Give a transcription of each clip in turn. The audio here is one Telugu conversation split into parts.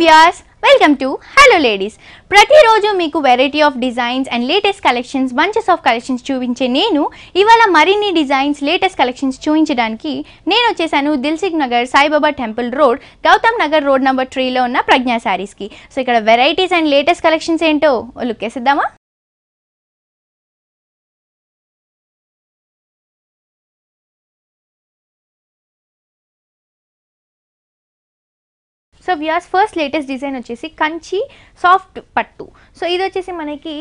Viewers welcome to hello ladies. ప్రతిరోజు మీకు variety of designs and latest collections bunches of collections చూపించే నేను ఇవాళ మరిన్ని డిజైన్స్ లేటెస్ట్ కలెక్షన్స్ చూపించడానికి నేను వచ్చేసాను Dilsukh Nagar Saibaba temple road Gautam Nagar road number 3లో ఉన్న ప్రజ్ఞా శారీస్కి. సో ఇక్కడ వెరైటీస్ అండ్ లేటెస్ట్ కలెక్షన్స్ ఏంటో లుక్ వేసేద్దామా? So viewers first latest design వచ్చేసి కంచి సాఫ్ట్ పట్టు. సో ఇది వచ్చేసి మనకి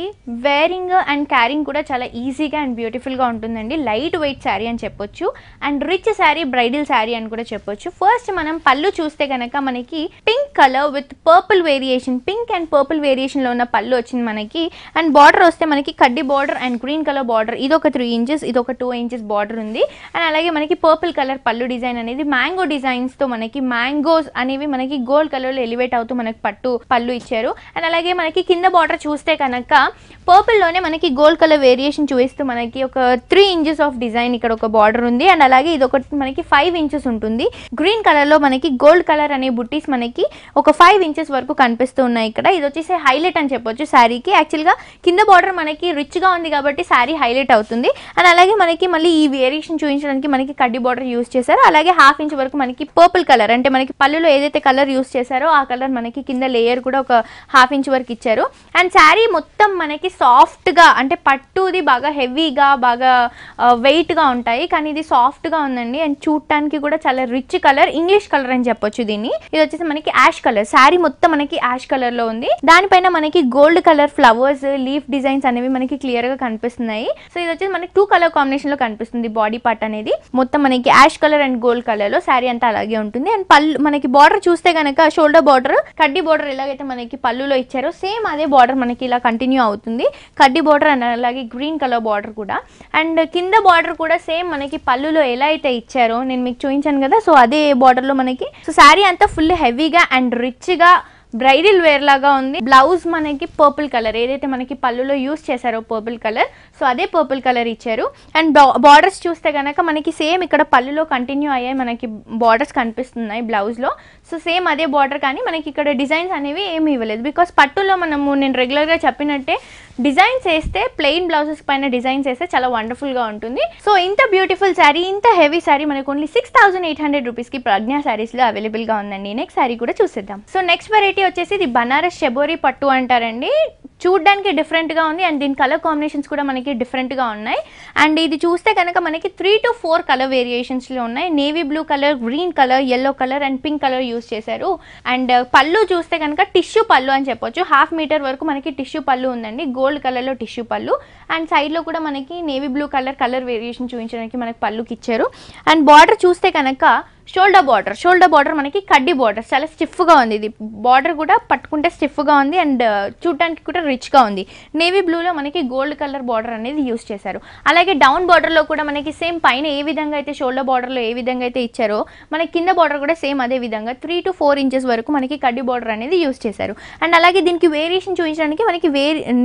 వేరింగ్ అండ్ క్యారింగ్ కూడా చాలా ఈజీగా అండ్ బ్యూటిఫుల్గా ఉంటుందండి. లైట్ వెయిట్ శారీ అని చెప్పొచ్చు and rich saree, bridal saree అని కూడా చెప్పొచ్చు. ఫస్ట్ మనం పళ్ళు చూస్తే కనుక మనకి pink colour with purple variation, pink and purple వేరియేషన్లో ఉన్న పళ్ళు వచ్చింది మనకి. అండ్ బార్డర్ వస్తే మనకి కడ్డీ border and green colour border, ఇది ఒక 3 ఇంచెస్, ఇది ఒక 2 ఇంచెస్ బార్డర్ ఉంది. అండ్ అలాగే మనకి పర్పుల్ కలర్ పళ్ళు డిజైన్ అనేది మ్యాంగో డిజైన్స్తో మనకి మ్యాంగోస్ అనేవి మనకి గోల్డ్ కలర్లో ఎలివేట్ అవుతూ మనకి పళ్ళు ఇచ్చారు. అండ్ అలాగే మనకి కింద బార్డర్ చూస్తే కనుక పర్పుల్లోనే మనకి గోల్డ్ కలర్ వేరియేషన్ చూపిస్తూ మనకి ఒక 3 ఇంచెస్ ఆఫ్ డిజైన్ ఇక్కడ ఒక బార్డర్ ఉంది. అండ్ అలాగే ఇది ఒకటి మనకి 5 ఇంచెస్ ఉంటుంది. గ్రీన్ కలర్లో మనకి గోల్డ్ కలర్ అనే బుట్టీస్ మనకి ఒక 5 ఇంచెస్ వరకు కనిపిస్తూ ఉన్నాయి ఇక్కడ. ఇది వచ్చేసి హైలైట్ అని చెప్పొచ్చు శారీకి. యాక్చువల్గా కింద బార్డర్ మనకి రిచ్గా ఉంది కాబట్టి శారీ హైలైట్ అవుతుంది. అండ్ అలాగే మనకి మళ్ళీ ఈ వేరియేషన్ చూపించడానికి మనకి కడ్డీ బార్డర్ యూజ్ చేశారు. అలాగే హాఫ్ ఇంచ్ వరకు మనకి పర్పుల్ కలర్, అంటే మనకి పళ్ళులో ఏదైతే కలర్ యూజ్ చేశారో ఆ కలర్ మనకి కింద లేయర్ కూడా ఒక హాఫ్ ఇంచ్ వరకు ఇచ్చారు. అండ్ శారీ మొత్తం మనకి సాఫ్ట్గా, అంటే పట్టుది బాగా హెవీగా బాగా వెయిట్గా ఉంటాయి, కానీ ఇది సాఫ్ట్గా ఉందండి. అండ్ చూడటానికి కూడా చాలా రిచ్ కలర్, ఇంగ్లీష్ కలర్ అని చెప్పొచ్చు దీన్ని. ఇది వచ్చేసి మనకి యాష్ కలర్, శారీ మొత్తం మనకి యాష్ కలర్లో ఉంది. దానిపైన మనకి gold colour flowers, leaf designs అనేవి మనకి క్లియర్గా కనిపిస్తున్నాయి. సో ఇది వచ్చేసి మనకి 2 కలర్ కాంబినేషన్లో కనిపిస్తుంది. బాడీ పార్ట్ అనేది మొత్తం మనకి యాష్ కలర్ అండ్ గోల్డ్ కలర్లో శారీ అంతా అలాగే ఉంటుంది. అండ్ పళ్ళు మనకి బార్డర్ చూస్తే కనుక షోల్డర్ బార్డర్, కడ్డీ బార్డర్ ఎలాగైతే మనకి పళ్ళులో ఇచ్చారో సేమ్ అదే బార్డర్ మనకి ఇలా కంటిన్యూ అవుతుంది. కడ్డీ బార్డర్ అండ్ అలాగే గ్రీన్ కలర్ బార్డర్ కూడా. అండ్ కింద బార్డర్ కూడా సేమ్ మనకి పళ్ళులో ఎలా అయితే ఇచ్చారో నేను మీకు చూపించాను కదా, సో అదే బార్డర్లో మనకి. సో శారీ అంతా ఫుల్ హెవీగా అండ్ రిచ్గా బ్రైడల్ వేర్ లాగా ఉంది. బ్లౌజ్ మనకి పర్పుల్ కలర్, ఏదైతే మనకి పళ్ళులో యూస్ చేశారో పర్పుల్ కలర్, సో అదే పర్పుల్ కలర్ ఇచ్చారు. అండ్ బార్డర్స్ చూస్తే కనుక మనకి సేమ్ ఇక్కడ పళ్ళులో కంటిన్యూ అయ్యాయి మనకి బార్డర్స్ కనిపిస్తున్నాయి బ్లౌజ్లో. సో సేమ్ అదే బార్డర్, కానీ మనకి ఇక్కడ డిజైన్స్ అనేవి ఏమి ఇవ్వలేదు. బికాస్ పట్టులో నేను రెగ్యులర్గా చెప్పినట్టే డిజైన్స్ వేస్తే, ప్లెయిన్ బ్లౌజెస్ పైన డిజైన్స్ వేస్తే చాలా వండర్ఫుల్గా ఉంటుంది. సో ఇంత బ్యూటిఫుల్ శారీ, ఇంత హెవీ శారీ మనకు ఓన్లీ 6800 రూపీస్కి ప్రజ్ఞా శారీస్లో అవైలబుల్గా ఉందండి. నెక్స్ట్ శారీ కూడా చూసేద్దాం. సో నెక్స్ట్ వెరైటీ వచ్చేసి ఇది బనారస్ షెబోరి పట్టు అంటారండి. చూడ్డానికి డిఫరెంట్గా ఉంది అండ్ దీని కలర్ కాంబినేషన్స్ కూడా మనకి డిఫరెంట్గా ఉన్నాయి. అండ్ ఇది చూస్తే కనుక మనకి 3 to 4 కలర్ వేరియేషన్స్లో ఉన్నాయి. Navy blue colour, green colour, yellow colour and pink colour use చేశారు. అండ్ పళ్ళు చూస్తే కనుక టిష్యూ పళ్ళు అని చెప్పొచ్చు. 1/2 మీటర్ వరకు మనకి టిష్యూ పళ్ళు ఉందండి, గోల్డ్ కలర్లో టిష్యూ పళ్ళు. అండ్ సైడ్లో కూడా మనకి నేవీ బ్లూ కలర్ వేరియేషన్ చూపించడానికి మనకి పళ్ళుకి ఇచ్చారు. అండ్ బార్డర్ చూస్తే కనుక షోల్డర్ బార్డర్ మనకి కడ్డీ బార్డర్, చాలా స్టిఫ్గా ఉంది. ఇది బార్డర్ కూడా పట్టుకుంటే స్టిఫ్గా ఉంది అండ్ చూడటానికి కూడా రిచ్గా ఉంది. నేవీ బ్లూలో మనకి గోల్డ్ కలర్ బార్డర్ అనేది యూస్ చేశారు. అలాగే డౌన్ బార్డర్లో కూడా మనకి సేమ్ పైన ఏ విధంగా అయితే షోల్డర్ బార్డర్లో ఏ విధంగా అయితే ఇచ్చారో మనకి కింద బార్డర్ కూడా సేమ్ అదే విధంగా 3 to 4 ఇంచెస్ వరకు మనకి కడ్డీ బార్డర్ అనేది యూస్ చేశారు. అండ్ అలాగే దీనికి వేరియేషన్ చూపించడానికి మనకి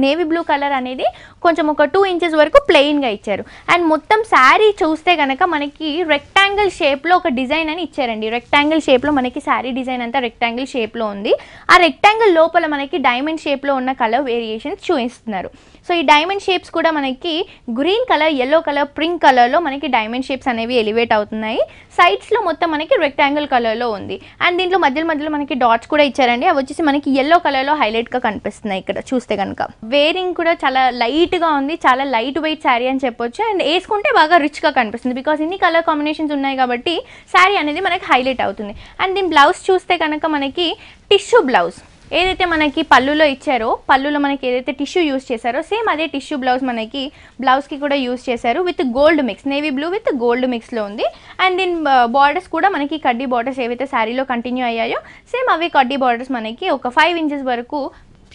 నేవీ బ్లూ కలర్ అనేది కొంచెం ఒక 2 ఇంచెస్ వరకు ప్లెయిన్గా ఇచ్చారు. అండ్ మొత్తం శారీ చూస్తే కనుక మనకి రెక్టాంగిల్ షేప్లో ఒక డిజైన్ అని ఇచ్చారండి. రెక్టాంగిల్ షేప్లో మనకి శారీ డిజైన్ అంతా రెక్టాంగిల్ షేప్లో ఉంది. ఆ రెక్టాంగిల్ లోపల మనకి డైమండ్ షేప్లో ఉన్న కలర్ వేరియేషన్స్ చూపిస్తున్నారు. సో ఈ డైమండ్ షేప్స్ కూడా మనకి green colour, yellow colour, pink కలర్లో మనకి డైమండ్ షేప్స్ అనేవి ఎలివేట్ అవుతున్నాయి. సైడ్స్లో మొత్తం మనకి రెక్టాంగిల్ కలర్లో ఉంది. అండ్ దీంట్లో మధ్యలో మనకి డాట్స్ కూడా ఇచ్చారండి. అవి వచ్చేసి మనకి ఎల్లో కలర్లో హైలైట్గా కనిపిస్తున్నాయి ఇక్కడ చూస్తే కనుక. వేరింగ్ కూడా చాలా లైట్గా ఉంది, చాలా లైట్ వెయిట్ శారీ అని చెప్పొచ్చు. అండ్ వేసుకుంటే బాగా రిచ్గా కనిపిస్తుంది బికాస్ ఇన్ని కలర్ కాంబినేషన్స్ ఉన్నాయి కాబట్టి శారీ అనేది మనకి హైలైట్ అవుతుంది. అండ్ దీని బ్లౌజ్ చూస్తే కనుక మనకి టిష్యూ బ్లౌజ్, ఏదైతే మనకి పళ్ళులో ఇచ్చారో, పళ్ళులో మనకి ఏదైతే టిష్యూ యూజ్ చేశారో సేమ్ అదే టిష్యూ బ్లౌజ్ మనకి బ్లౌజ్కి కూడా యూజ్ చేశారు with gold mix, navy blue with gold మిక్స్లో ఉంది. అండ్ దీని బార్డర్స్ కూడా మనకి కడ్డీ బార్డర్స్ ఏవైతే శారీలో కంటిన్యూ అయ్యాయో సేమ్ అవి కడ్డీ బార్డర్స్ మనకి ఒక 5 ఇంచెస్ వరకు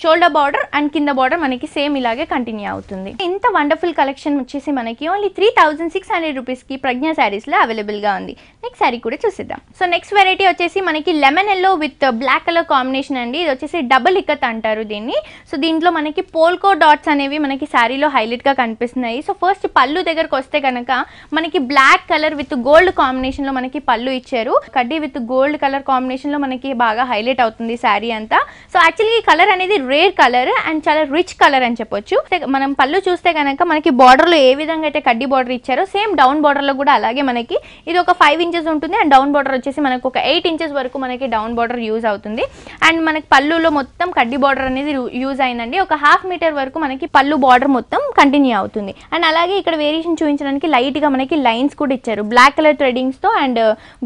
షోల్డర్ బార్డర్ అండ్ కింద బార్డర్ మనకి సేమ్ ఇలాగే కంటిన్యూ అవుతుంది. ఇంత వండర్ఫుల్ కలెక్షన్ వచ్చేసి మనకి ఓన్లీ 3600 రూపీస్కి ప్రజ్ఞ శారీస్లో అవైలబుల్గా ఉంది. నెక్స్ట్ శారీ కూడా చూసిద్దాం. సో నెక్స్ట్ వెరైటీ వచ్చేసి మనకి lemon yellow with black colour combination అండి. ఇది వచ్చేసి డబుల్ ఇక్కత్ అంటారు దీన్ని. సో దీంట్లో మనకి పోల్కో డాట్స్ అనేవి మనకి శారీలో హైలైట్గా కనిపిస్తున్నాయి. సో ఫస్ట్ పళ్ళు దగ్గరకు వస్తే కనుక మనకి బ్లాక్ కలర్ విత్ గోల్డ్ కాంబినేషన్లో మనకి పళ్ళు ఇచ్చారు. కడ్డీ విత్ గోల్డ్ కలర్ కాంబినేషన్లో మనకి బాగా హైలైట్ అవుతుంది శారీ అంతా. సో యాక్చువల్గా ఈ కలర్ అనేది రేర్ కలర్ అండ్ చాలా రిచ్ కలర్ అని చెప్పొచ్చు. మనం పళ్ళు చూస్తే కనుక మనకి బార్డర్లో ఏ విధంగా అయితే కడ్డీ బార్డర్ ఇచ్చారో సేమ్ డౌన్ బార్డర్లో కూడా అలాగే మనకి ఇది ఒక 5 ఇంచెస్ ఉంటుంది అండ్ డౌన్ బార్డర్ వచ్చేసి మనకు ఒక 8 ఇంచెస్ వరకు మనకి డౌన్ బార్డర్ యూజ్ అవుతుంది. అండ్ మనకి పళ్ళులో మొత్తం కడ్డీ బార్డర్ అనేది యూజ్ అయిందండి. ఒక 1/2 మీటర్ వరకు మనకి పళ్ళు బార్డర్ మొత్తం కంటిన్యూ అవుతుంది. అండ్ అలాగే ఇక్కడ వేరియేషన్ చూపించడానికి లైట్గా మనకి లైన్స్ కూడా ఇచ్చారు. బ్లాక్ కలర్ థ్రెడ్డింగ్స్తో అండ్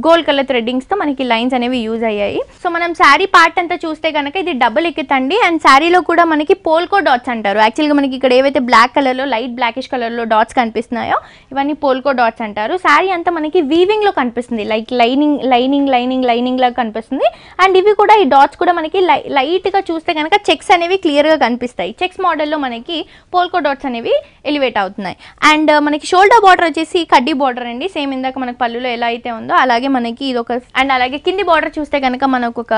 గోల్డ్ కలర్ థ్రెడ్డింగ్స్తో మనకి లైన్స్ అనేవి యూజ్ అయ్యాయి. సో మనం శారీ పార్ట్ అంతా చూస్తే కనుక ఇది డబుల్ ఇక్కత్ అండి. అండ్ శారీలో కూడా మనకి పోల్కో డాట్స్ అంటారు. యాక్చువల్గా మనకి ఇక్కడ ఏవైతే బ్లాక్ కలర్లో లైట్ బ్లాకిష్ కలర్లో డాట్స్ కనిపిస్తున్నాయో ఇవన్నీ పోల్కో డాట్స్ అంటారు. శారీ అంతా మనకి వీవింగ్లో కనిపిస్తుంది. లైక్ లైనింగ్ లాగా కనిపిస్తుంది. అండ్ ఇవి కూడా ఈ డాట్స్ కూడా మనకి లైట్గా చూస్తే కనుక చెక్స్ అనేవి క్లియర్గా కనిపిస్తాయి. చెక్స్ మోడల్లో మనకి పోల్కో డాట్స్ అనేవి ఎలివేట్ అవుతున్నాయి. అండ్ మనకి షోల్డర్ బార్డర్ వచ్చేసి కడ్డీ బార్డర్ అండి. సేమ్ ఇందాక మనకి పళ్ళులో ఎలా అయితే ఉందో అలాగే మనకి ఇది ఒక అండ్ అలాగే కింది బార్డర్ చూస్తే కనుక మనకు ఒక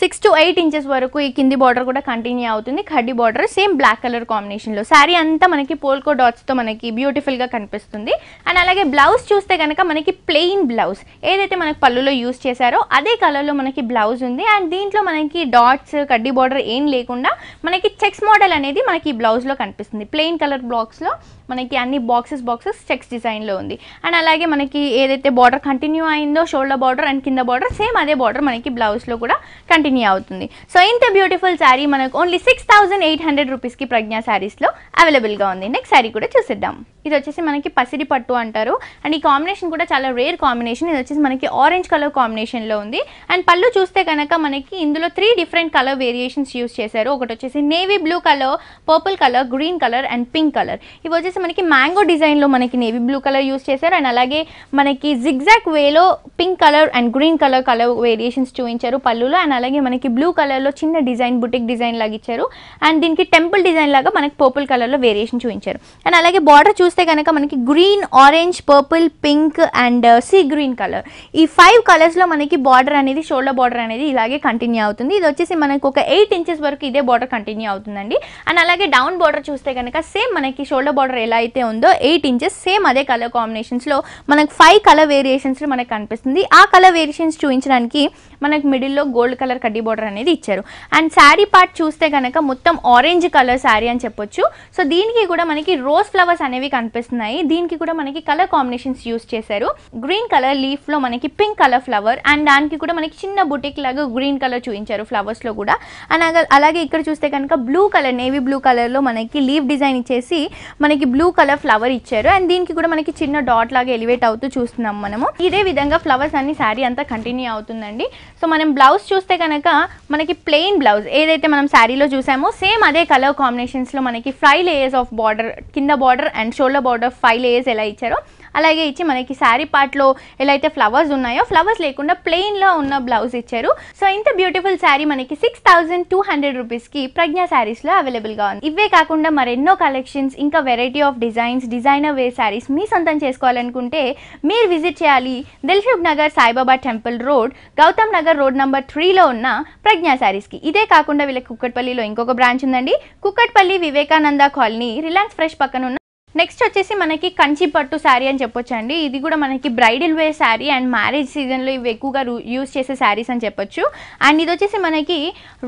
6 to 8 ఇంచెస్ వరకు ఈ కింది బార్డర్ కూడా కంటిన్యూ అవుతుంది. కడ్డీ బార్డర్ సేమ్ బ్లాక్ కలర్ కాంబినేషన్లో. శారీ అంతా మనకి పోల్కో డాట్స్తో మనకి బ్యూటిఫుల్గా కనిపిస్తుంది. అండ్ అలాగే బ్లౌజ్ చూస్తే కనుక మనకి ప్లెయిన్ బ్లౌజ్ ఏదైతే మనకి పళ్ళులో యూజ్ చేశారో అదే కలర్లో మనకి బ్లౌజ్ ఉంది. అండ్ దీంట్లో మనకి డాట్స్ కడ్డీ బార్డర్ ఏం లేకుండా మనకి చెక్స్ మోడల్ అనేది మనకి ఈ బ్లౌజ్లో కనిపిస్తుంది. ప్లెయిన్ కలర్ బ్లాక్స్లో మనకి అన్ని బాక్సెస్ చెక్స్ డిజైన్లో ఉంది. అండ్ అలాగే మనకి ఏదైతే బార్డర్ కంటిన్యూ అయిందో షోల్డర్ బార్డర్ అండ్ కింద బార్డర్ సేమ్ అదే బార్డర్ మనకి బ్లౌజ్లో కూడా కంటిన్యూ అవుతుంది. సో ఇంత బ్యూటిఫుల్ శారీ మనకు ఓన్లీ 6800 రూపీస్కి ప్రజ్ఞ శారీస్లో అవైలబుల్గా ఉంది. నెక్స్ట్ శారీ కూడా చూసిద్దాం. ఇది వచ్చేసి మనకి పసిడి పట్టు అంటారు. అండ్ ఈ కాంబినేషన్ కూడా చాలా రేర్ కాంబినేషన్. ఇది వచ్చేసి మనకి ఆరెంజ్ కలర్ కాంబినేషన్లో ఉంది. అండ్ పళ్ళు చూస్తే కనుక మనకి ఇందులో 3 డిఫరెంట్ కలర్ వేరియేషన్స్ యూజ్ చేశారు. ఒకటి వచ్చేసి navy blue colour, purple colour, green colour and pink colour. ఇవి వచ్చేసి మనకి మ్యాంగో డిజైన్లో మనకి నేవీ బ్లూ కలర్ యూజ్ చేశారు. అండ్ అలాగే మనకి జిగ్జాక్ వేలో pink colour and green colour variations చూపించారు పళ్ళులో. అండ్ అలాగే మనకి బ్లూ కలర్లో చిన్న డిజైన్ బుటిక్ డిజైన్ లాగా ఇచ్చారు. అండ్ దీనికి టెంపుల్ డిజైన్ లాగా మనకి పర్పుల్ కలర్లో వేరియేషన్ చూపించారు. అండ్ అలాగే బార్డర్ చూస్తే కనుక మనకి green, orange, purple, pink and sea green colour ఈ 5 కలర్స్లో మనకి బార్డర్ అనేది షోల్డర్ బార్డర్ అనేది ఇలాగే కంటిన్యూ అవుతుంది. ఇది వచ్చేసి మనకి ఒక 8 ఇంచెస్ వరకు ఇదే బార్డర్ కంటిన్యూ అవుతుందండి. అండ్ అలాగే డౌన్ బార్డర్ చూస్తే కనుక సేమ్ మనకి షోల్డర్ బార్డర్ ఎలా అయితే ఉందో 8 ఇంచెస్ సేమ్ అదే కలర్ కాంబినేషన్స్లో మనకి 5 కలర్ వేరియేషన్స్లో మనకు కనిపిస్తుంది. ఆ కలర్ వేరియేషన్స్ చూపించడానికి మనకి మిడిల్లో గోల్డ్ కలర్ కడ్డీ బార్డర్ అనేది ఇచ్చారు. అండ్ శారీ పార్ట్ చూస్తే కనుక మొత్తం ఆరెంజ్ కలర్ శారీ అని చెప్పొచ్చు. సో దీనికి కూడా మనకి రోజ్ ఫ్లవర్స్ అనేవి కనిపిస్తున్నాయి. దీనికి కూడా మనకి కలర్ కాంబినేషన్స్ యూజ్ చేశారు. గ్రీన్ కలర్ లీఫ్ లో మనకి పింక్ కలర్ ఫ్లవర్ అండ్ దానికి కూడా మనకి చిన్న బుటిక్ లాగా గ్రీన్ కలర్ చూపించారు ఫ్లవర్స్ లో కూడా. అండ్ అలాగే ఇక్కడ చూస్తే కనుక blue colour, navy blue colour లో మనకి లీఫ్ డిజైన్ ఇచ్చేసి మనకి బ్లూ కలర్ ఫ్లవర్ ఇచ్చారు. అండ్ దీనికి కూడా మనకి చిన్న డాట్ లాగా ఎలివేట్ అవుతూ చూస్తున్నాం మనము. ఇదే విధంగా ఫ్లవర్స్ అన్ని శారీ అంతా కంటిన్యూ అవుతుందండి. సో మనం బ్లౌజ్ చూస్తే కనుక మనకి ప్లెయిన్ బ్లౌజ్ ఏదైతే మనం శారీలో చూసామో సేమ్ అదే కలర్ కాంబినేషన్స్ లో మనకి 5 లేయర్స్ ఆఫ్ బార్డర్, కింద border and shoulder border 5 layers ఎలా ఇచ్చారో అలాగే ఇచ్చి మనకి శారీ పార్ట్లో ఎలా అయితే ఫ్లవర్స్ ఉన్నాయో ఫ్లవర్స్ లేకుండా ప్లెయిన్లో ఉన్న బ్లౌజ్ ఇచ్చారు. సో ఇంత బ్యూటిఫుల్ శారీ మనకి 6200 రూపీస్కి ప్రజ్ఞ శారీస్లో అవైలబుల్గా ఉంది. ఇవే కాకుండా మరెన్నో కలెక్షన్స్, ఇంకా variety of designs, designer wear sarees మీ సొంతం చేసుకోవాలనుకుంటే మీరు విజిట్ చేయాలి Dilsukh Nagar Saibaba temple road, Gautam Nagar road number 3లో ఉన్న ప్రజ్ఞ శారీస్కి. ఇదే కాకుండా వీళ్ళకి కుక్కట్పల్లిలో ఇంకొక బ్రాంచ్ ఉందండి. కుక్కట్పల్లి వివేకానంద కాలనీ, రిలయన్స్ ఫ్రెష్ పక్కన ఉన్న. నెక్స్ట్ వచ్చేసి మనకి కంచి పట్టు శారీ అని చెప్పొచ్చు అండి. ఇది కూడా మనకి bridal wear sari and marriage సీజన్లో ఇవి ఎక్కువగా యూజ్ చేసే శారీస్ అని చెప్పొచ్చు. అండ్ ఇది వచ్చేసి మనకి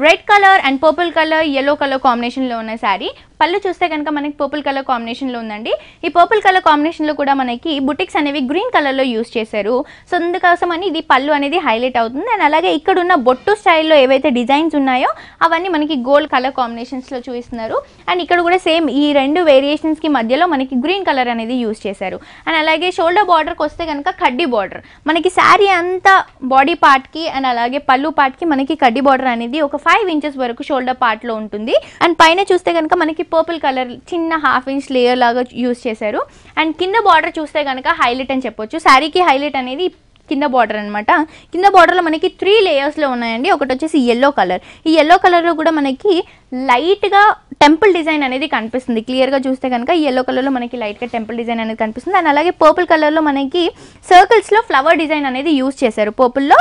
red colour and purple colour, yellow colour కాంబినేషన్లో ఉన్న శారీ. పళ్ళు చూస్తే కనుక మనకి పర్పుల్ కలర్ కాంబినేషన్లో ఉందండి. ఈ పర్పుల్ కలర్ కాంబినేషన్లో కూడా మనకి బుటిక్స్ అనేవి గ్రీన్ కలర్లో యూజ్ చేశారు. సో అందుకోసం అని ఇది పళ్ళు అనేది హైలైట్ అవుతుంది. అండ్ అలాగే ఇక్కడ ఉన్న బొట్టు స్టైల్లో ఏవైతే డిజైన్స్ ఉన్నాయో అవన్నీ మనకి గోల్డ్ కలర్ కాంబినేషన్స్లో చూపిస్తున్నారు. అండ్ ఇక్కడ కూడా సేమ్ ఈ 2 వేరియేషన్స్కి మధ్యలో మనకి గ్రీన్ కలర్ అనేది యూజ్ చేశారు. అండ్ అలాగే షోల్డర్ బార్డర్కి వస్తే కనుక కడ్డీ బార్డర్ మనకి శారీ అంతా బాడీ పార్ట్కి అండ్ అలాగే పళ్ళు పార్ట్కి మనకి కడ్డీ బార్డర్ అనేది ఒక 5 ఇంచెస్ వరకు షోల్డర్ పార్ట్లో ఉంటుంది. అండ్ పైన చూస్తే కనుక మనకి పర్పుల్ కలర్ చిన్న 1/2 ఇంచ్ లేయర్ లాగా యూజ్ చేశారు. అండ్ కింద బార్డర్ చూస్తే కనుక హైలైట్ అని చెప్పొచ్చు. శారీకి హైలైట్ అనేది కింద బార్డర్ అనమాట. కింద బార్డర్లో మనకి 3 లేయర్స్లో ఉన్నాయండి. ఒకటి వచ్చేసి ఎల్లో కలర్. ఈ ఎల్లో కలర్లో కూడా మనకి లైట్గా టెంపుల్ డిజైన్ అనేది కనిపిస్తుంది. క్లియర్గా చూస్తే కనుక ఈ ఎల్లో కలర్లో మనకి లైట్గా టెంపుల్ డిజైన్ అనేది కనిపిస్తుంది. అండ్ అలాగే పర్పుల్ కలర్లో మనకి సర్కిల్స్లో ఫ్లవర్ డిజైన్ అనేది యూజ్ చేశారు పర్పుల్లో.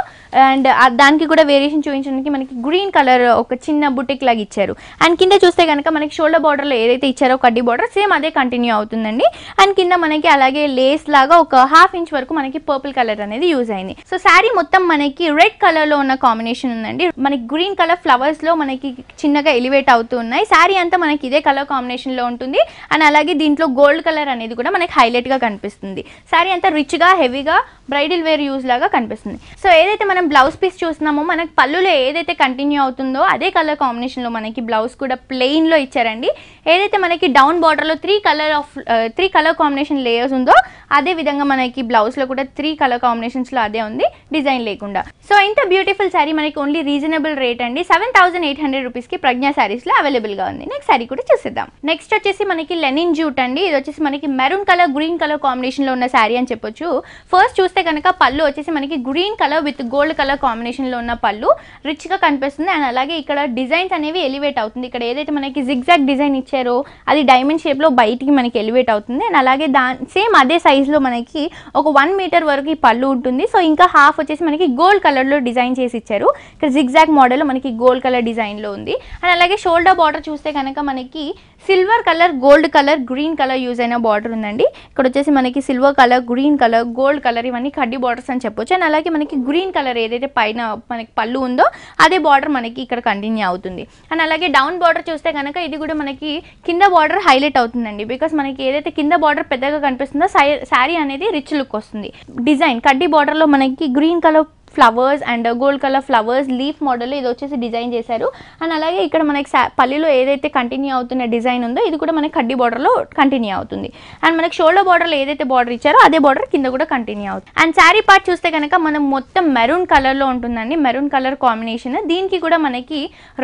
అండ్ దానికి కూడా వేరియేషన్ చూపించడానికి మనకి గ్రీన్ కలర్ ఒక చిన్న బుటిక్ లాగా ఇచ్చారు. అండ్ కింద చూస్తే కనుక మనకి షోల్డర్ బార్డర్లో ఏదైతే ఇచ్చారో కడ్డీ బార్డర్ సేమ్ అదే కంటిన్యూ అవుతుందండి. అండ్ కింద మనకి అలాగే లేస్ లాగా ఒక 1/2 ఇంచ్ వరకు మనకి పర్పుల్ కలర్ అనేది యూజ్ అయింది. సో శారీ మొత్తం మనకి రెడ్ కలర్లో ఉన్న కాంబినేషన్ ఉందండి. మనకి గ్రీన్ కలర్ ఫ్లవర్స్లో మనకి చిన్నగా ఎలివేట్ అవుతూ ఉన్నాయి. శారీ అంతా మనకి ఇదే కలర్ కాంబినేషన్లో ఉంటుంది. అండ్ అలాగే దీంట్లో గోల్డ్ కలర్ అనేది కూడా మనకి హైలైట్గా కనిపిస్తుంది. శారీ అంతా రిచ్గా హెవీగా బ్రైడల్ వేర్ యూజ్ లాగా కనిపిస్తుంది. సో ఏదైతే మనం బ్లౌజ్ పీస్ చూస్తున్నామో మనకి పళ్ళులో ఏదైతే కంటిన్యూ అవుతుందో అదే కలర్ కాంబినేషన్లో మనకి బ్లౌజ్ కూడా ప్లెయిన్లో ఇచ్చారండి. ఏదైతే మనకి డౌన్ బార్డర్లో 3 కలర్ కాంబినేషన్ లేయర్స్ ఉందో అదే విధంగా మనకి బ్లౌజ్లో కూడా 3 కలర్ కాంబినేషన్స్లో అదే ఉంది, డిజైన్ లేకుండా. సో ఇంత బ్యూటిఫుల్ శారీ మనకి ఓన్లీ రీజనబుల్ రేట్ అండి. 7,800 రూపీస్కి ప్రజ్ఞా శారీస్లో అవైలబుల్గా ఉంది. నెక్స్ట్ శారీ కూడా చూసేద్దాం. నెక్స్ట్ వచ్చేసి మనకి లెనిన్ జూట్ అండి. ఇది వచ్చేసి మనకి మెరూన్ కలర్ గ్రీన్ కలర్ కాంబినేషన్లో ఉన్న శారీ అని చెప్పొచ్చు. ఫస్ట్ చూస్తే కనుక పళ్ళు వచ్చేసి మనకి green colour with gold colour కాంబినేషన్లో ఉన్న పళ్ళు రిచ్గా కనిపిస్తుంది. అండ్ అలాగే ఇక్కడ డిజైన్స్ అనేవి ఎలివేట్ అవుతుంది. ఇక్కడ ఏదైతే మనకి జిగ్జాగ్ డిజైన్ ఇచ్చారో అది డైమండ్ షేప్లో బయటికి మనకి ఎలివేట్ అవుతుంది. అండ్ అలాగే సేమ్ అదే సైజులో మనకి ఒక 1 మీటర్ వరకు ఈ పళ్ళు ఉంటుంది. సో ఇంకా హాఫ్ వచ్చేసి మనకి గోల్డ్ కలర్లో డిజైన్ చేసి ఇచ్చారు. ఇక్కడ జిగ్జాగ్ మోడల్లో మనకి గోల్డ్ కలర్ డిజైన్లో ఉంది. అండ్ అలాగే షోల్డర్ బార్డర్ చూస్తే కనుక మనకి silver colour, gold colour, green colour use అయిన బార్డర్ ఉందండి. ఇక్కడ వచ్చేసి మనకి silver colour, green colour, gold colour ఇవన్నీ కడ్డీ బార్డర్స్ అని చెప్పొచ్చు. అండ్ అలాగే మనకి గ్రీన్ కలర్ ఏదైతే పైన మనకి పళ్ళు ఉందో అదే బార్డర్ మనకి ఇక్కడ కంటిన్యూ అవుతుంది. అండ్ అలాగే డౌన్ బార్డర్ చూస్తే కనుక ఇది కూడా మనకి కింద బార్డర్ హైలైట్ అవుతుందండి. బికాస్ మనకి ఏదైతే కింద బార్డర్ పెద్దగా కనిపిస్తుందో శారీ అనేది రిచ్ లుక్ వస్తుంది. డిజైన్ కడ్డీ బార్డర్లో మనకి green colour flowers and gold colour flowers leaf మోడల్లో ఇది వచ్చేసి డిజైన్ చేశారు. అండ్ అలాగే ఇక్కడ మనకి పల్లిలో ఏదైతే కంటిన్యూ అవుతున్న డిజైన్ ఉందో ఇది కూడా మనకి కడ్డీ బార్డర్లో కంటిన్యూ అవుతుంది. అండ్ మనకి షోల్డర్ బార్డర్లో ఏదైతే బార్డర్ ఇచ్చారో అదే బార్డర్ కింద కూడా కంటిన్యూ అవుతుంది. అండ్ శారీ పార్ట్ చూస్తే కనుక మనం మొత్తం మెరూన్ కలర్లో ఉంటుందండి. Maroon colour combination. దీనికి కూడా మనకి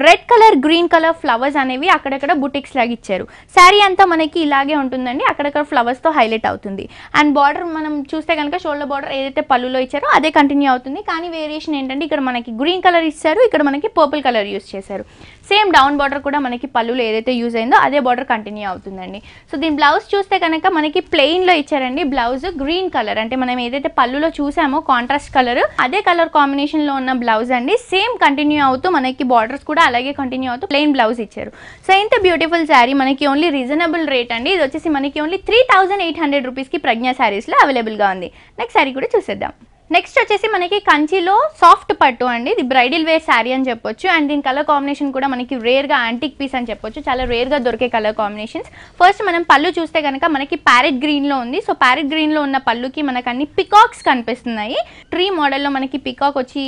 red colour, green colour flowers అనేవి అక్కడక్కడ బుటిక్స్ లాగా ఇచ్చారు. శారీ అంతా మనకి ఇలాగే ఉంటుందండి. అక్కడక్కడ ఫ్లవర్స్తో హైలైట్ అవుతుంది. అండ్ బార్డర్ మనం చూస్తే కనుక షోల్డర్ బార్డర్ ఏదైతే పళ్ళులో ఇచ్చారో అదే కంటిన్యూ అవుతుంది. కానీ వేరియేషన్ ఏంటంటే ఇక్కడ మనకి గ్రీన్ కలర్ ఇచ్చారు, ఇక్కడ మనకి పర్పుల్ కలర్ యూజ్ చేశారు. సేమ్ డౌన్ బార్డర్ కూడా మనకి పళ్ళులో ఏదైతే యూజ్ అయిందో అదే బార్డర్ కంటిన్యూ అవుతుందండి. సో దీని బ్లౌజ్ చూస్తే కనుక మనకి ప్లెయిన్లో ఇచ్చారండి. బ్లౌజ్ గ్రీన్ కలర్ అంటే మనం ఏదైతే పళ్ళులో చూసామో కాంట్రాస్ట్ కలర్ అదే కలర్ కాంబినేషన్లో ఉన్న బ్లౌజ్ అండి. సేమ్ కంటిన్యూ అవుతూ మనకి బార్డర్స్ కూడా అలాగే కంటిన్యూ అవుతూ ప్లెయిన్ బ్లౌజ్ ఇచ్చారు. సో ఇంత బ్యూటిఫుల్ శారీ మనకి ఓన్లీ రీజనబుల్ రేట్ అండి. ఇది వచ్చేసి మనకి ఓన్లీ 3,800 రూపీస్కి ప్రజ్ఞా శారీస్లో అవైలబుల్గా ఉంది. నెక్స్ట్ శారీ కూడా చూసేద్దాం. నెక్స్ట్ వచ్చేసి మనకి కంచిలో సాఫ్ట్ పట్టు అండి. ఇది బ్రైడల్ వేర్ శారీ అని చెప్పొచ్చు. అండ్ దీని కలర్ కాంబినేషన్ కూడా మనకి రేర్గా యాంటిక్ పీస్ అని చెప్పొచ్చు. చాలా రేర్గా దొరికే కలర్ కాంబినేషన్స్. ఫస్ట్ మనం పళ్ళు చూస్తే కనుక మనకి ప్యారెట్ గ్రీన్లో ఉంది. సో ప్యారెట్ గ్రీన్లో ఉన్న పళ్ళుకి మనకు అన్ని పికాక్స్ కనిపిస్తున్నాయి. ట్రీ మోడల్లో మనకి పికాక్ వచ్చి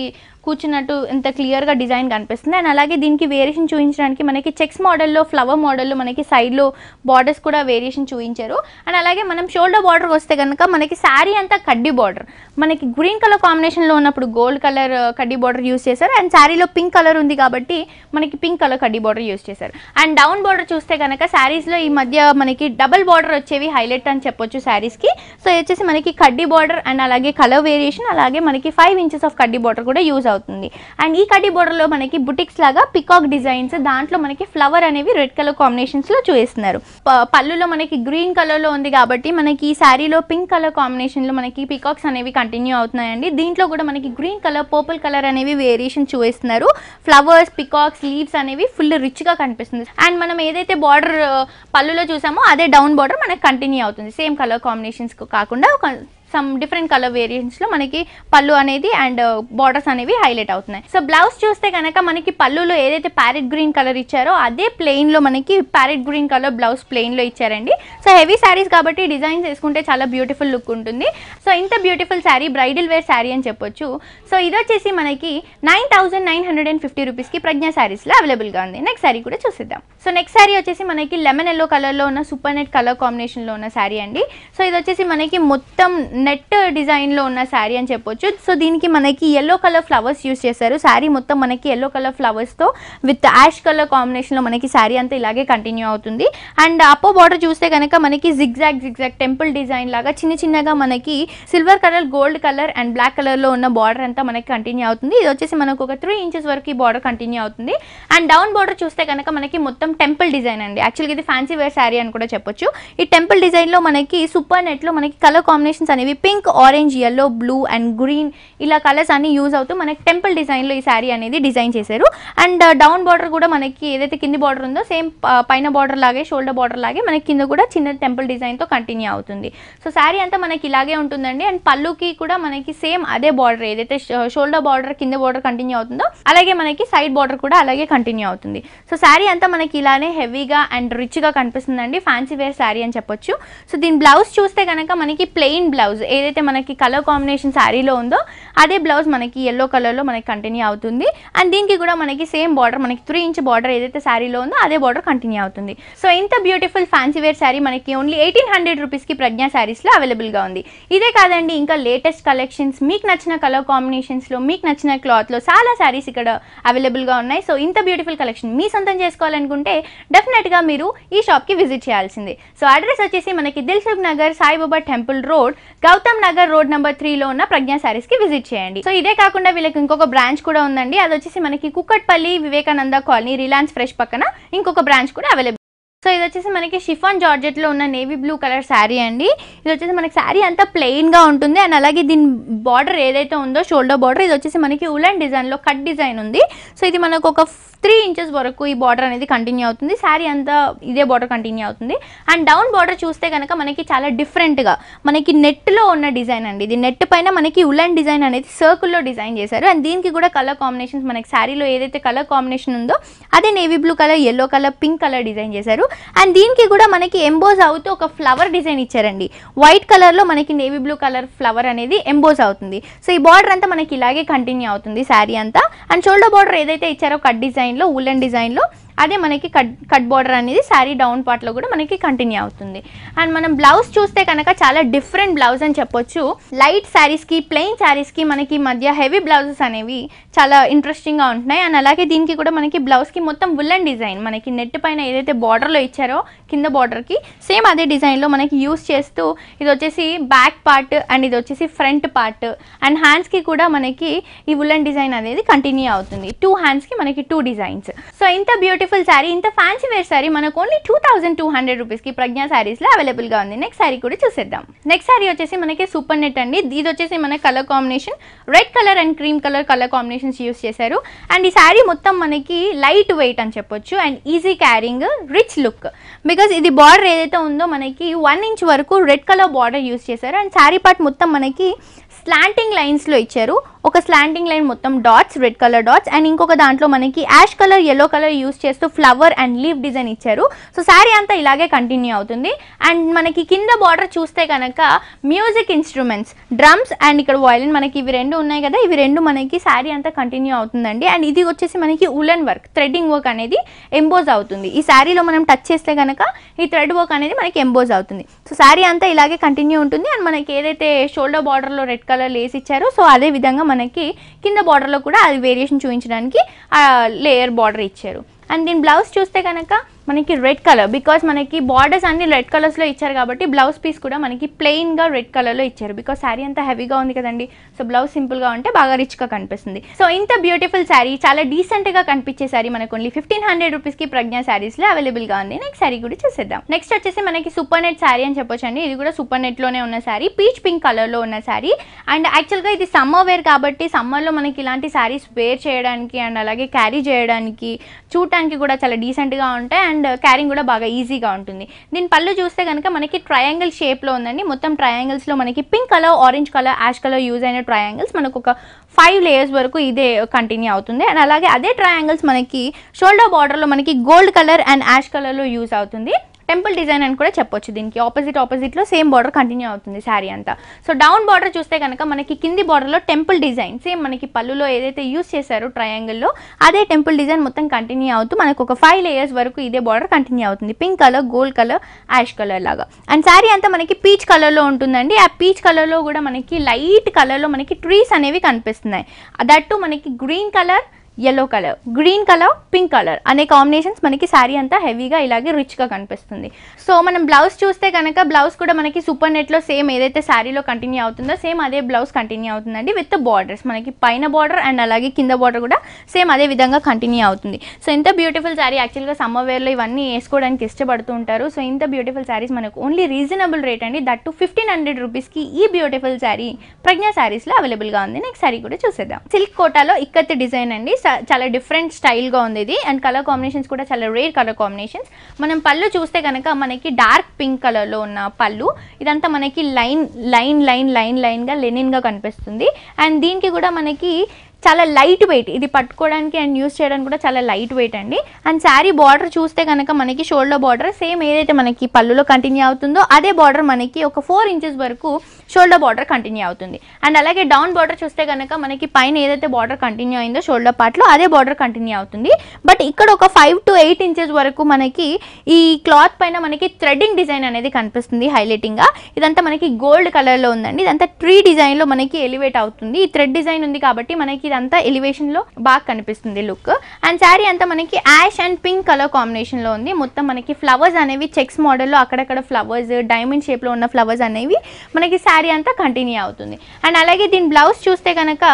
కూర్చున్నట్టు ఎంత క్లియర్గా డిజైన్ కనిపిస్తుంది. అండ్ అలాగే దీనికి వేరియేషన్ చూపించడానికి మనకి చెక్స్ మోడల్లో, ఫ్లవర్ మోడల్లో మనకి సైడ్లో బార్డర్స్ కూడా వేరియేషన్ చూపించారు. అండ్ అలాగే మనం షోల్డర్ బార్డర్ వస్తే కనుక మనకి శారీ అంతా కడ్డీ బార్డర్. మనకి గ్రీన్ కలర్ కాంబినేషన్లో ఉన్నప్పుడు గోల్డ్ కలర్ కడ్డీ బార్డర్ యూస్ చేశారు. అండ్ శారీలో పింక్ కలర్ ఉంది కాబట్టి మనకి పింక్ కలర్ కడ్డీ బార్డర్ యూస్ చేశారు. అండ్ డౌన్ బార్డర్ చూస్తే కనుక శారీస్లో ఈ మధ్య మనకి డబల్ బార్డర్ వచ్చేవి హైలైట్ అని చెప్పొచ్చు శారీస్కి. సో వచ్చేసి మనకి కడ్డీ బార్డర్ అండ్ అలాగే కలర్ వేరియేషన్, అలాగే మనకి 5 ఇంచెస్ ఆఫ్ కడ్డీ బార్డర్ కూడా యూజ్ అవుతుంది. అండ్ ఈ కడ్డీ బోర్డర్ లో మనకి బుటిక్స్ లాగా పికాక్ డిజైన్స్, దాంట్లో మనకి ఫ్లవర్ అనేవి రెడ్ కలర్ కాంబినేషన్స్ లో చూపిస్తున్నారు. పళ్ళులో మనకి గ్రీన్ కలర్ లో ఉంది కాబట్టి మనకి ఈ శారీలో పింక్ కలర్ కాంబినేషన్ లో మనకి పికాక్స్ అనేవి కంటిన్యూ అవుతున్నాయండి. దీంట్లో కూడా మనకి గ్రీన్ కలర్, పర్పుల్ కలర్ అనేవి వేరియేషన్ చూపిస్తున్నారు. ఫ్లవర్స్, పికాక్స్, లీవ్స్ అనేవి ఫుల్ రిచ్ గా కనిపిస్తుంది. అండ్ మనం ఏదైతే బార్డర్ పళ్ళులో చూసామో అదే డౌన్ బార్డర్ మనకి కంటిన్యూ అవుతుంది. సేమ్ కలర్ కాంబినేషన్స్ కాకుండా ఒక సమ్ డిఫరెంట్ కలర్ వేరియంట్స్లో మనకి పళ్ళు అనేది అండ్ బార్డర్స్ అనేవి హైలైట్ అవుతున్నాయి. సో బ్లౌజ్ చూస్తే కనుక మనకి పళ్ళులో ఏదైతే ప్యారెట్ గ్రీన్ కలర్ ఇచ్చారో అదే ప్లెయిన్లో మనకి ప్యారెట్ గ్రీన్ కలర్ బ్లౌజ్ ప్లెయిన్లో ఇచ్చారండి. సో హెవీ శారీస్ కాబట్టి డిజైన్స్ వేసుకుంటే చాలా బ్యూటిఫుల్ లుక్ ఉంటుంది. సో ఇంత beautiful sari bridal wear sari అని చెప్పొచ్చు. సో ఇది వచ్చేసి మనకి 9,950 రూపీస్కి ప్రజ్ఞా శారీస్లో అవైలబుల్గా ఉంది. నెక్స్ట్ శారీ కూడా చూసిద్దాం. సో నెక్స్ట్ శారీ వచ్చేసి మనకి లెమన్ ఎల్లో కలర్లో ఉన్న సూపర్ నెట్ కలర్ కాంబినేషన్లో ఉన్న శారీ అండి. సో ఇది వచ్చేసి మనకి మొత్తం నెట్ డిజైన్లో ఉన్న శారీ అని చెప్పొచ్చు. సో దీనికి మనకి ఎల్లో కలర్ ఫ్లవర్స్ యూస్ చేశారు. శారీ మొత్తం మనకి ఎల్లో కలర్ ఫ్లవర్స్తో విత్ యాష్ కలర్ కాంబినేషన్లో మనకి శారీ అంతా ఇలాగే కంటిన్యూ అవుతుంది. అండ్ అప్పర్ బార్డర్ చూస్తే కనుక మనకి జిగ్జాగ్ టెంపుల్ డిజైన్ లాగా చిన్నగా మనకి silver colour, gold colour and black కలర్లో ఉన్న బార్డర్ అంతా మనకి కంటిన్యూ అవుతుంది. ఇది వచ్చేసి మనకు ఒక 3 ఇంచెస్ వరకు ఈ బార్డర్ కంటిన్యూ అవుతుంది. అండ్ డౌన్ బార్డర్ చూస్తే కనుక మనకి మొత్తం టెంపుల్ డిజైన్ అండి. యాక్చువల్గా ఇది ఫ్యాన్సీ వేర్ శారీ అని కూడా చెప్పొచ్చు. ఈ టెంపుల్ డిజైన్లో మనకి సూపర్ నెట్లో మనకి కలర్ కాంబినేషన్స్ అనేవి pink, orange, yellow, blue and green ఇలా కలర్స్ అన్ని యూజ్ అవుతూ మనకి టెంపుల్ డిజైన్లో ఈ శారీ అనేది డిజైన్ చేశారు. అండ్ డౌన్ బార్డర్ కూడా మనకి ఏదైతే కింది బార్డర్ ఉందో సేమ్ పైన బార్డర్ లాగే, షోల్డర్ బార్డర్ లాగే మనకి కింద కూడా చిన్న టెంపుల్ డిజైన్తో కంటిన్యూ అవుతుంది. సో శారీ అంతా మనకి ఇలాగే ఉంటుందండి. అండ్ పళ్ళుకి కూడా మనకి సేమ్ అదే బార్డర్, ఏదైతే షోల్డర్ బార్డర్ కింద బార్డర్ కంటిన్యూ అవుతుందో అలాగే మనకి సైడ్ బార్డర్ కూడా అలాగే కంటిన్యూ అవుతుంది. సో శారీ అంతా మనకి ఇలానే హెవీగా అండ్ రిచ్గా కనిపిస్తుందండి. ఫ్యాన్సీ వేర్ శారీ అని చెప్పొచ్చు. సో దీని బ్లౌజ్ చూస్తే కనుక మనకి ప్లెయిన్ బ్లౌజ్, ఏదైతే మనకి కలర్ కాంబినేషన్ శారీలో ఉందో అదే బ్లౌజ్ మనకి ఎల్లో కలర్లో మనకి కంటిన్యూ అవుతుంది. అండ్ దీనికి కూడా మనకి సేమ్ బార్డర్, మనకి 3 ఇంచ్ బార్డర్ ఏదైతే శారీలో ఉందో అదే బార్డర్ కంటిన్యూ అవుతుంది. సో ఇంత బ్యూటిఫుల్ ఫ్యాన్సీ వేర్ శారీ మనకి ఓన్లీ 1800 రూపీస్కి ప్రజ్ఞా శారీస్లో అవైలబుల్గా ఉంది. ఇదే కాదండి, ఇంకా లేటెస్ట్ కలెక్షన్స్, మీకు నచ్చిన కలర్ కాంబినేషన్స్లో, మీకు నచ్చిన క్లాత్లో చాలా శారీస్ ఇక్కడ అవైలబుల్గా ఉన్నాయి. సో ఇంత బ్యూటిఫుల్ కలెక్షన్ మీ సొంతం చేసుకోవాలనుకుంటే డెఫినెట్గా మీరు ఈ షాప్కి విజిట్ చేయాల్సిందే. సో అడ్రస్ వచ్చేసి మనకి Dilsukh Nagar, Saibaba temple road, Gautam Nagar road number 3లో ఉన్న ప్రజ్ఞా శారీస్కి విజిట్ చేయండి. సో ఇదే కాకుండా వీళ్ళకి ఇంకొక బ్రాంచ్ కూడా ఉందండి. అది వచ్చేసి మనకి కుక్కట్పల్లి, వివేకానంద కాలనీ, రిలయన్స్ ఫ్రెష్ పక్కన ఇంకొక బ్రాంచ్ కూడా అవైలబుల్. సో ఇది వచ్చేసి మనకి షిఫాన్ జార్జెట్లో ఉన్న నేవీ బ్లూ కలర్ శారీ అండి. ఇది వచ్చేసి మనకి శారీ అంతా ప్లెయిన్గా ఉంటుంది. అండ్ అలాగే దీని బార్డర్ ఏదైతే ఉందో షోల్డర్ బార్డర్, ఇది వచ్చేసి మనకి ఉలన్ డిజైన్లో కట్ డిజైన్ ఉంది. సో ఇది మనకు ఒక 3 ఇంచెస్ వరకు ఈ బార్డర్ అనేది కంటిన్యూ అవుతుంది. శారీ అంతా ఇదే బార్డర్ కంటిన్యూ అవుతుంది. అండ్ డౌన్ బార్డర్ చూస్తే కనుక మనకి చాలా డిఫరెంట్గా మనకి నెట్లో ఉన్న డిజైన్ అండి. ఇది నెట్ పైన మనకి ఉలన్ డిజైన్ అనేది సర్కిల్లో డిజైన్ చేశారు. అండ్ దీనికి కూడా కలర్ కాంబినేషన్స్ మనకి శారీలో ఏదైతే కలర్ కాంబినేషన్ ఉందో అదే navy blue colour, yellow colour, pink colour design చేశారు. అండ్ దీనికి కూడా మనకి ఎంబోజ్ అవుతూ ఒక ఫ్లవర్ డిజైన్ ఇచ్చారండి. వైట్ కలర్లో మనకి నేవీ బ్లూ కలర్ ఫ్లవర్ అనేది ఎంబోజ్ అవుతుంది. సో ఈ బార్డర్ అంతా మనకి ఇలాగే కంటిన్యూ అవుతుంది శారీ అంతా. అండ్ షోల్డర్ బార్డర్ ఏదైతే ఇచ్చారో కట్ డిజైన్లో, ఉలన్ డిజైన్లో, అదే మనకి కట్ బార్డర్ అనేది శారీ డౌన్ పార్ట్లో కూడా మనకి కంటిన్యూ అవుతుంది. అండ్ మనం బ్లౌజ్ చూస్తే కనుక చాలా డిఫరెంట్ బ్లౌజ్ అని చెప్పొచ్చు. లైట్ శారీస్కి, ప్లెయిన్ శారీస్కి మనకి మధ్య హెవీ బ్లౌజెస్ అనేవి చాలా ఇంట్రెస్టింగ్గా ఉంటున్నాయి. అండ్ అలాగే దీనికి కూడా మనకి బ్లౌజ్కి మొత్తం ఉలన్ డిజైన్ మనకి నెట్ పైన ఏదైతే బార్డర్లో ఇచ్చారో కింద బార్డర్కి సేమ్ అదే డిజైన్లో మనకి యూస్ చేస్తూ ఇది వచ్చేసి బ్యాక్ పార్ట్ అండ్ ఇది వచ్చేసి ఫ్రంట్ పార్ట్. అండ్ హ్యాండ్స్కి కూడా మనకి ఈ ఉలన్ డిజైన్ అనేది కంటిన్యూ అవుతుంది. 2 హ్యాండ్స్కి మనకి 2 డిజైన్స్. సో ఇంత బ్యూటిఫుల్ శారీ, ఇంత ఫ్యాన్సీ వేర్ శారీ మనకు ఓన్లీ 2200 రూపీస్కి ప్రజ్ఞా శారీస్లో అవైలబుల్గా ఉంది. నెక్స్ట్ శారీ కూడా చూసేద్దాం. నెక్స్ట్ శారీ వచ్చేసి మనకి సూపర్ నెట్ అండి. ఇది వచ్చేసి మన colour combination red colour and cream colour combinations use చేశారు. అండ్ ఈ శారీ మొత్తం మనకి లైట్ వెయిట్ అని చెప్పొచ్చు and easy carrying, rich look. Because ఇది బార్డర్ ఏదైతే ఉందో మనకి 1 ఇంచ్ వరకు రెడ్ కలర్ బార్డర్ యూస్ చేశారు. అండ్ శారీ పార్ట్ మొత్తం మనకి స్లాంటింగ్ లైన్స్లో ఇచ్చారు. ఒక స్లాంటింగ్ లైన్ మొత్తం dots, red colour dots, and ఇంకొక దాంట్లో మనకి ash colour, yellow colour use చేస్తూ ఫ్లవర్ అండ్ లీవ్ డిజైన్ ఇచ్చారు. సో శారీ అంతా ఇలాగే కంటిన్యూ అవుతుంది. అండ్ మనకి కింద బార్డర్ చూస్తే కనుక మ్యూజిక్ ఇన్స్ట్రుమెంట్స్, డ్రమ్స్ అండ్ ఇక్కడ వయలిన్ మనకి ఇవి 2 ఉన్నాయి కదా, ఇవి 2 మనకి శారీ అంతా కంటిన్యూ అవుతుందండి. అండ్ ఇది వచ్చేసి మనకి ఉలన్ వర్క్, థ్రెడ్డింగ్ వర్క్ అనేది ఎంబోజ్ అవుతుంది. ఈ శారీలో మనం టచ్ చేస్తే కనుక ఈ థ్రెడ్ వర్క్ అనేది మనకి ఎంబోజ్ అవుతుంది. సో శారీ అంతా ఇలాగే కంటిన్యూ ఉంటుంది. అండ్ మనకి ఏదైతే షోల్డర్ బార్డర్లో రెడ్ కలర్ లేస్ ఇచ్చారో సో అదే విధంగా మనకి కింద బార్డర్లో కూడా అది వేరియేషన్ చూపించడానికి లేయర్ బార్డర్ ఇచ్చారు. అండ్ దీని బ్లౌజ్ చూస్తే కనుక మనకి రెడ్ కలర్, బికాస్ మనకి బార్డర్స్ అన్ని రెడ్ కలర్స్లో ఇచ్చారు కాబట్టి బ్లౌజ్ పీస్ కూడా మనకి ప్లెయిన్గా రెడ్ కలర్లో ఇచ్చారు. బికాస్ శారీ అంతా హెవీగా ఉంది కదండి, సో బ్లౌజ్ సింపుల్గా ఉంటే బాగా రిచ్గా కనిపిస్తుంది. సో ఇంత బ్యూటిఫుల్ శారీ, చాలా డీసెంట్గా కనిపించే శారీ మనకు ఓన్లీ 1500 రూపీస్కి ప్రజ్ఞా శారీస్లో అవైలబుల్గా ఉంది. నెక్స్ట్ శారీ కూడా చూసేద్దాం. నెక్స్ట్ వచ్చేసి మనకి సూపర్ నెట్ శారీ అని చెప్పొచ్చు అండి. ఇది కూడా సూపర్ నెట్లోనే ఉన్న శారీ, పీచ్ పింక్ కలర్లో ఉన్న శారీ. అండ్ యాక్చువల్గా ఇది సమ్మర్ వేర్ కాబట్టి సమ్మర్లో మనకి ఇలాంటి శారీస్ వేర్ చేయడానికి అండ్ అలాగే క్యారీ చేయడానికి చూడటానికి కూడా చాలా డీసెంట్గా ఉంటాయి. అండ్ క్యారింగ్ కూడా బాగా ఈజీగా ఉంటుంది. దీని పళ్ళు చూస్తే కనుక మనకి ట్రయాంగిల్ షేప్లో ఉందండి. మొత్తం ట్రయాంగిల్స్లో మనకి pink colour, orange colour, ash colour use అయిన ట్రయాంగిల్స్ మనకు ఒక 5 లేయర్స్ వరకు ఇదే కంటిన్యూ అవుతుంది. అండ్ అలాగే అదే ట్రయాంగిల్స్ మనకి షోల్డర్ బార్డర్లో మనకి గోల్డ్ కలర్ అండ్ యాష్ కలర్లో యూజ్ అవుతుంది. టెంపుల్ డిజైన్ అని కూడా చెప్పొచ్చు. దీనికి ఆపోజిట్లో సేమ్ బార్డర్ కంటిన్యూ అవుతుంది శారీ అంతా. సో డౌన్ బార్డర్ చూస్తే కనుక మనకి కింది బార్డర్లో టెంపుల్ డిజైన్ సేమ్ మనకి పళ్ళులో ఏదైతే యూస్ చేశారో ట్రయాంగిల్లో అదే టెంపుల్ డిజైన్ మొత్తం కంటిన్యూ అవుతూ మనకు ఒక 5 లేయర్స్ వరకు ఇదే బార్డర్ కంటిన్యూ అవుతుంది. Pink colour, gold colour, ash colour లాగా. అండ్ శారీ అంతా మనకి పీచ్ కలర్లో ఉంటుందండి. ఆ పీచ్ కలర్లో కూడా మనకి లైట్ కలర్లో మనకి ట్రీస్ అనేవి కనిపిస్తున్నాయి. దట్టు మనకి green colour, yellow colour, green colour, pink colour అనే కాంబినేషన్స్ మనకి శారీ అంతా హెవీగా ఇలాగే రిచ్గా కనిపిస్తుంది. సో మనం బ్లౌజ్ చూస్తే కనుక బ్లౌజ్ కూడా మనకి సూపర్ నెట్లో సేమ్ ఏదైతే శారీలో కంటిన్యూ అవుతుందో సేమ్ అదే బ్లౌజ్ కంటిన్యూ అవుతుందండి విత్ బార్డర్స్. మనకి పైన బార్డర్ అండ్ అలాగే కింద బార్డర్ కూడా సేమ్ అదే విధంగా కంటిన్యూ అవుతుంది. సో ఇంత బ్యూటిఫుల్ శారీ యాక్చువల్గా సమ్మర్ వేర్లో ఇవన్నీ వేసుకోవడానికి ఇష్టపడుతూ ఉంటారు. సో ఇంత బ్యూటిఫుల్ శారీస్ మనకు ఓన్లీ రీజనబుల్ రేట్ అండి. దట్టు 1500 రూపీస్కి ఈ బ్యూటిఫుల్ శారీ ప్రజ్ఞా శారీస్లో అవైలబుల్గా ఉంది. నెక్స్ట్ శారీ కూడా చూసేద్దాం. సిల్క్ కోటాలో ఇక్కత్ డిజైన్ అండి. చాలా డిఫరెంట్ స్టైల్గా ఉంది ఇది. అండ్ కలర్ కాంబినేషన్స్ కూడా చాలా రేర్ కలర్ కాంబినేషన్స్. మనం పళ్ళు చూస్తే కనుక మనకి డార్క్ పింక్ కలర్లో ఉన్న పళ్ళు. ఇదంతా మనకి లైన్గా లెనిన్గా కనిపిస్తుంది. అండ్ దీనికి కూడా మనకి చాలా లైట్ వెయిట్, ఇది పట్టుకోవడానికి అండ్ యూస్ చేయడానికి కూడా చాలా లైట్ వెయిట్ అండి. అండ్ శారీ బార్డర్ చూస్తే కనుక మనకి షోల్డర్ బార్డర్ సేమ్ ఏదైతే మనకి పళ్ళులో కంటిన్యూ అవుతుందో అదే బార్డర్ మనకి ఒక 4 ఇంచెస్ వరకు షోల్డర్ బార్డర్ కంటిన్యూ అవుతుంది. అండ్ అలాగే డౌన్ బార్డర్ చూస్తే కనుక మనకి పైన ఏదైతే బార్డర్ కంటిన్యూ అయిందో షోల్డర్ పార్ట్లో అదే బార్డర్ కంటిన్యూ అవుతుంది. బట్ ఇక్కడ ఒక 5 to 8 ఇంచెస్ వరకు మనకి ఈ క్లాత్ పైన మనకి థ్రెడ్డింగ్ డిజైన్ అనేది కనిపిస్తుంది హైలైటింగ్గా. ఇదంతా మనకి గోల్డ్ కలర్లో ఉందండి. ఇదంతా ట్రీ డిజైన్లో మనకి ఎలివేట్ అవుతుంది. ఈ థ్రెడ్ డిజైన్ ఉంది కాబట్టి మనకి ఇదంతా ఎలివేషన్లో బాగా కనిపిస్తుంది లుక్. అండ్ శారీ అంతా మనకి యాష్ అండ్ పింక్ కలర్ కాంబినేషన్లో ఉంది. మొత్తం మనకి ఫ్లవర్స్ అనేవి చెక్స్ మోడల్లో అక్కడక్కడ ఫ్లవర్స్, డైమండ్ షేప్లో ఉన్న ఫ్లవర్స్ అనేవి మనకి శారీ అంతా కంటిన్యూ అవుతుంది. అండ్ అలాగే దీని బ్లౌజ్ చూస్తే కనుక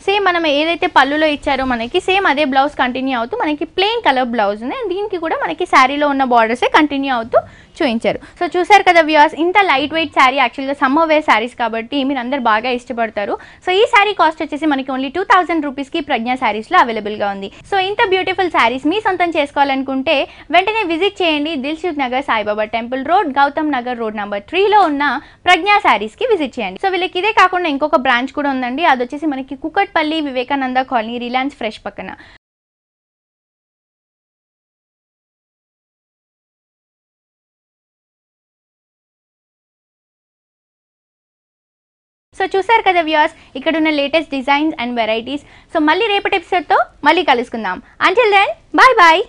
సేమ్ మనం ఏదైతే పళ్ళులో ఇచ్చారో మనకి సేమ్ అదే బ్లౌజ్ కంటిన్యూ అవుతూ మనకి ప్లెయిన్ కలర్ బ్లౌజ్ ఉంది. అండ్ దీనికి కూడా మనకి శారీలో ఉన్న బార్డర్సే కంటిన్యూ అవుతూ చూపించారు. సో చూసారు కదా వ్యూవర్స్, ఇంత లైట్ వెయిట్ శారీ యాక్చువల్గా సమ్మర్ వేర్ శారీస్ కాబట్టి మీరు అందరు బాగా ఇష్టపడతారు. సో ఈ శారీ కాస్ట్ వచ్చేసి మనకి ఓన్లీ 2000 రూపీస్కి ప్రజ్ఞా శారీస్లో అవైలబుల్గా ఉంది. సో ఇంత బ్యూటిఫుల్ శారీస్ మీ సొంతం చేసుకోవాలనుకుంటే వెంటనే విజిట్ చేయండి. Dilsukh Nagar Saibaba temple road, Gautam Nagar road number 3లో ఉన్న ప్రజ్ఞా శారీస్కి విజిట్ చేయండి. సో వీళ్ళకి ఇదే కాకుండా ఇంకొక బ్రాంచ్ కూడా ఉందండి. అది వచ్చేసి మనకి కుకట్పల్లి వివేకానంద కాలనీ, రిలయన్స్ ఫ్రెష్ పక్కన. సో చూసారు కదా వ్యూవర్స్, ఇక్కడ ఉన్న latest designs and varieties. So మళ్ళీ రేపటి ఎపిసోడ్తో మళ్ళీ కలుసుకుందాం. Until then, bye bye.